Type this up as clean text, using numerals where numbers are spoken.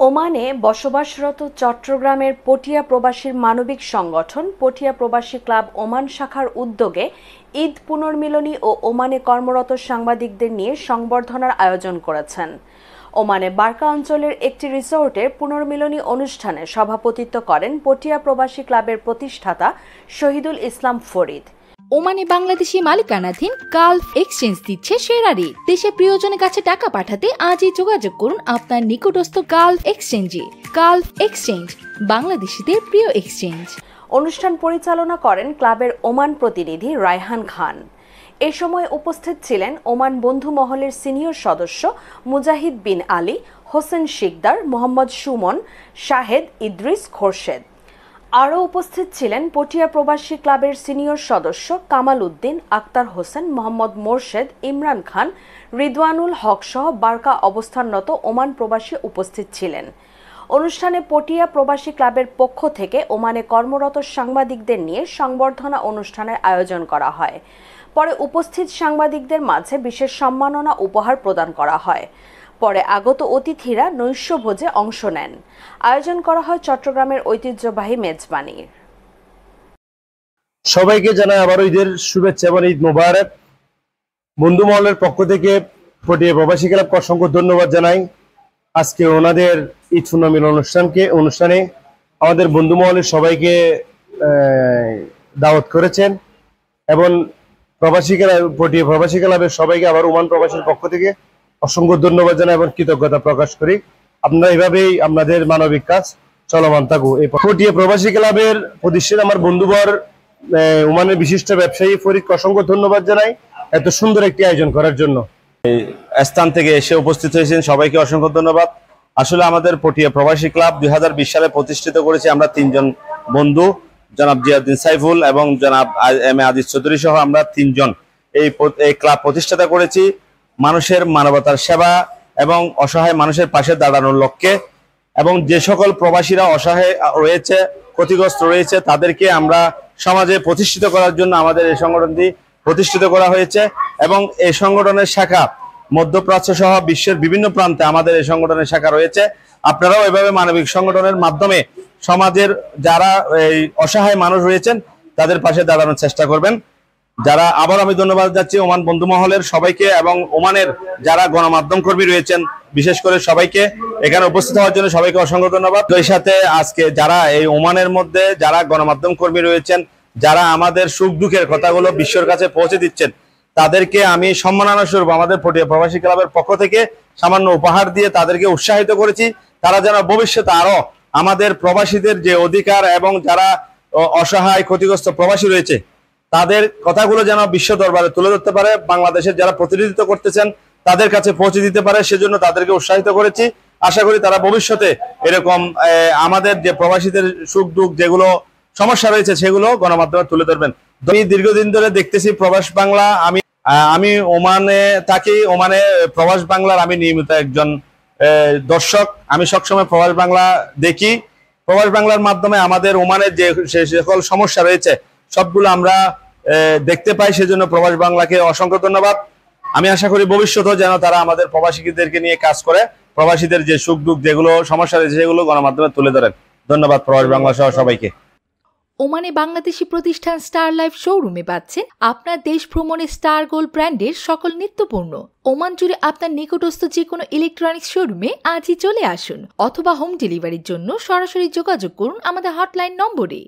ওমানে বসবাসরত চট্টগ্রামের পটিয়া প্রবাসীর মানবিক সংগঠন পটিয়া প্রবাসী ক্লাব ওমান শাখার উদ্যোগে ঈদ পুনর্মিলনী ও ওমানে কর্মরত সাংবাদিকদের নিয়ে সংবর্ধনার আয়োজন করেছেন। ওমানে বার্কা অঞ্চলের একটি রিসোর্টের পুনর্মিলনী অনুষ্ঠানে সভাপতিত্ব করেন পটিয়া প্রবাসী ক্লাবের প্রতিষ্ঠাতা শহীদুল ইসলাম ফরিদ। ওমানে বাংলাদেশি মালিকানাধীন গালফ এক্সচেঞ্জ দিচ্ছে সেরা রেট। দেশের প্রিয়জনের কাছে টাকা পাঠাতে আজই যোগাযোগ করুন আপনার নিকটস্থ গালফ এক্সচেঞ্জে। গালফ এক্সচেঞ্জ, বাংলাদেশিদের প্রিয় এক্সচেঞ্জ। অনুষ্ঠান পরিচালনা করেন ক্লাবের ওমান প্রতিনিধি রায়হান খান। এ সময় উপস্থিত ছিলেন ওমান বন্ধু মহলের সিনিয়র সদস্য মুজাহিদ বিন আলী, হোসেন শিকদার, মোহাম্মদ সুমন, শাহেদ, ইদ্রিস, খোরশেদ। আরও উপস্থিত ছিলেন পটিয়া প্রবাসী ক্লাবের সিনিয়র সদস্য কামাল উদ্দিন, আক্তার হোসেন, মোহাম্মদ মোরশেদ, ইমরান খান, রিদওয়ানুল হক সহ বার্কা অবস্থানরত ওমান প্রবাসী উপস্থিত ছিলেন। অনুষ্ঠানে পটিয়া প্রবাসী ক্লাবের পক্ষ থেকে ওমানে কর্মরত সাংবাদিকদের নিয়ে সংবর্ধনা অনুষ্ঠানের আয়োজন করা হয়। পরে উপস্থিত সাংবাদিকদের মাঝে বিশেষ সম্মাননা উপহার প্রদান করা হয়। পরে আগত অতিথিরা নৈশভোজে অংশ নেন। আয়োজন করা হয় চট্টগ্রামের ঐতিহ্যবাহী মেজবানির। সবাইকে জানাই আবারও ঈদের শুভেচ্ছা এবং ঈদ মোবারক। বন্ধু মহলের পক্ষ থেকে পটিয়া প্রবাসী ক্লাবকে অসংখ্য ধন্যবাদ জানাই। আজকে ওনাদের ঈদ পুনর্মিলন অনুষ্ঠানে আমাদের বন্ধু মহলের সবাইকে দাওয়াত করেছেন এবং পটিয়া প্রবাসী ক্লাবের সবাইকে আবার ওমান প্রবাসীর পক্ষ থেকে অসংখ্য ধন্যবাদ জানাই এবং কৃতজ্ঞতা প্রকাশ করি। আপনারা এভাবেই আপনাদের মানবিক কাজ চলমান থাকুক। এই পটিয়া প্রবাসী ক্লাবের প্রতিষ্ঠাতা আমার বন্ধুবর ওমানের বিশিষ্ট ব্যবসায়ী ফরিদকে অসংখ্য ধন্যবাদ জানাই এত সুন্দর একটি আয়োজন করার জন্য। এই স্থান থেকে এসে উপস্থিত হয়েছেন সবাইকে অসংখ্য ধন্যবাদ। আসলে আমাদের পটিয়া প্রবাসী ক্লাব 2020 সালে প্রতিষ্ঠিত করেছি আমরা তিনজন বন্ধু, জনাব জিয়াউদ্দিন সাইফুল এবং জনাব এম এ আদিস চৌধুরী সহ আমরা তিনজন এই ক্লাব প্রতিষ্ঠাতা করেছি মানুষের মানবতার সেবা এবং অসহায় মানুষের পাশে দাঁড়ানোর লক্ষ্যে। এবং যে সকল প্রবাসীরা অসহায় রয়েছে, ক্ষতিগ্রস্ত রয়েছে, তাদেরকে আমরা সমাজে প্রতিষ্ঠিত করার জন্য আমাদের এই সংগঠনটি প্রতিষ্ঠিত করা হয়েছে। এবং এই সংগঠনের শাখা মধ্যপ্রাচ্য সহ বিশ্বের বিভিন্ন প্রান্তে আমাদের এই সংগঠনের শাখা রয়েছে। আপনারাও এভাবে মানবিক সংগঠনের মাধ্যমে সমাজের যারা এই অসহায় মানুষ রয়েছেন তাদের পাশে দাঁড়ানোর চেষ্টা করবেন। যারা আবার আমি ধন্যবাদ যাচ্ছি ওমান বন্ধু মহলের সবাইকে এবং ওমানের যারা গণমাধ্যম কর্মী রয়েছেন বিশেষ করে সবাইকে এখানে উপস্থিত হওয়ার জন্য সবাইকে অসংখ্য ধন্যবাদ। এর সাথে আজকে যারা এই ওমানের মধ্যে যারা গণমাধ্যম কর্মী রয়েছেন, যারা আমাদের সুখ দুঃখের কথাগুলো বিশ্বের কাছে পৌঁছে দিচ্ছেন, তাদেরকে আমি সম্মাননা স্বরূপ আমাদের পটিয়া প্রবাসী ক্লাবের পক্ষ থেকে সামান্য উপহার দিয়ে তাদেরকে উৎসাহিত করেছি। তারা যেন ভবিষ্যতে আরো আমাদের প্রবাসীদের যে অধিকার এবং যারা অসহায় ক্ষতিগ্রস্ত প্রবাসী রয়েছে তাদের কথাগুলো যেন বিশ্ব দরবারে তুলে ধরতে পারে, বাংলাদেশের যারা প্রতিনিধিত্ব করতেছেন তাদের কাছে পৌঁছে দিতে পারে, সেজন্য তাদেরকে উৎসাহিত করেছি। আশা করি তারা ভবিষ্যতে এরকম আমাদের যে প্রবাসীদের সুখ দুঃখ যেগুলো সমস্যা রয়েছে সেগুলো গণমাধ্যমে তুলে ধরবেন। আমি দীর্ঘদিন ধরে দেখতেছি প্রবাস বাংলা, আমি ওমানে থাকি, ওমানে প্রবাস বাংলার আমি নিয়মিত একজন দর্শক। আমি সবসময় প্রবাস বাংলা দেখি। প্রবাস বাংলার মাধ্যমে আমাদের ওমানের যে সকল সমস্যা রয়েছে সবগুলো আমরা দেখতে পাই, সেজন্য প্রবাস বাংলাকে অসংখ্য ধন্যবাদ। আমি আশা করি ভবিষ্যতেও যেন তারা আমাদের প্রবাসীদেরকে নিয়ে কাজ করে, প্রবাসীদের যে সুখ দুঃখ যেগুলো সমস্যা রয়েছে সেগুলো গণমাধ্যমে তুলে ধরেন। ধন্যবাদ প্রবাস বাংলা সহ সবাইকে। ওমানে বাংলাদেশি প্রতিষ্ঠান স্টার লাইফ শোরুমে পাচ্ছেন আপনার দেশ ভ্রমণে স্টার গোল্ড ব্র্যান্ডের সকল নিত্যপণ্য। ওমান জুড়ে আপনার নিকটস্থ যে কোনো ইলেকট্রনিক্স শোরুমে আজই চলে আসুন অথবা হোম ডেলিভারির জন্য সরাসরি যোগাযোগ করুন আমাদের হটলাইন নম্বরে।